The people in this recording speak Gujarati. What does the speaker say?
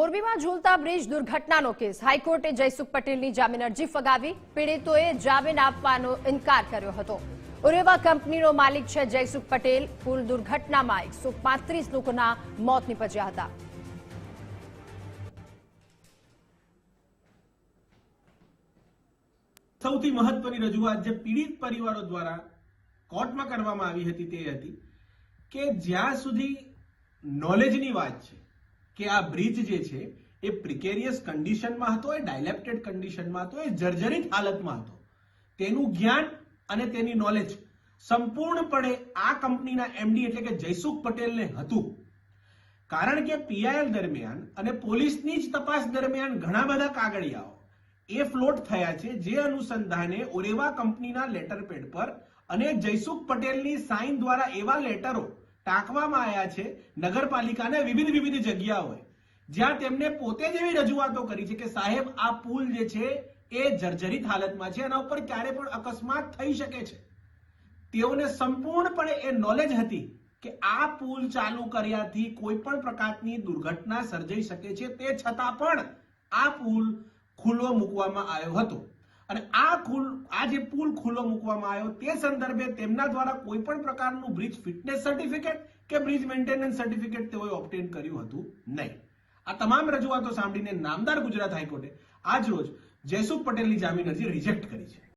મોરબીમાં ઝૂલતા બ્રિજ દુર્ઘટનાનો કેસ હાઈકોર્ટે જયસુખ પટેલની જામીન અરજી ફગાવી પીડિતોએ જામીન આપવાનો ઇનકાર કર્યો હતો। ઉરેવા કંપનીનો માલિક છે જયસુખ પટેલ। પુલ દુર્ઘટનામાં 135 લોકોના મોત નીપજ્યા હતા। સૌથી મહત્વની રજૂઆત જે પીડિત પરિવારો દ્વારા કોર્ટમાં કરવામાં આવી હતી તે હતી કે જ્યાં સુધી નોલેજની વાત છે કે આ બ્રિજ જે છે એ પ્રિકેરિયસ કન્ડિશનમાં હતો, એ ડાયલેપ્ટેડ કન્ડિશનમાં હતો, એ જર્જરિત હાલતમાં હતો, તેનું જ્ઞાન અને તેની નોલેજ સંપૂર્ણપણે આ કંપનીના એમડી એટલે કે જયસુખ પટેલને હતું। કારણ કે પીઆઈએલ દરમિયાન અને પોલીસની જ તપાસ દરમિયાન ઘણા બધા કાગળિયાઓ એ ફ્લોટ થયા છે જે અનુસંધાને ઓરેવા કંપનીના લેટર પેડ પર અને જયસુખ પટેલની સાઇન દ્વારા એવા લેટરો ટાંકવામાં આવ્યા છે નગરપાલિકાને વિવિધ જગ્યાઓએ, જ્યાં તેમને પોતે જ એવી રજૂઆતો કરી છે કે સાહેબ આ પુલ જે છે એ જર્જરિત હાલતમાં છે, એના ઉપર ક્યારે પણ અકસ્માત થઈ શકે છે। તેઓને સંપૂર્ણપણે એ નોલેજ હતી કે આ પુલ ચાલુ કર્યાથી કોઈ પણ પ્રકારની દુર્ઘટના સર્જાઈ શકે છે, તે છતાં પણ આ પુલ ખુલ્લો મૂકવામાં આવ્યો હતો અને આ જે પુલ ખુલ્લો મૂકવામાં આવ્યો તે સંદર્ભે તેમના દ્વારા કોઈ પણ પ્રકારનું બ્રિજ ફિટનેસ સર્ટિફિકેટ કે બ્રિજ મેન્ટેનન્સ સર્ટિફિકેટ તેઓએ ઓબ્ટેન કર્યું હતું નહીં। આ તમામ રજૂઆતો સાંભળીને નામદાર ગુજરાત હાઈકોર્ટે આજ રોજ જયસુખ પટેલની જામીન અરજી રિજેક્ટ કરી છે।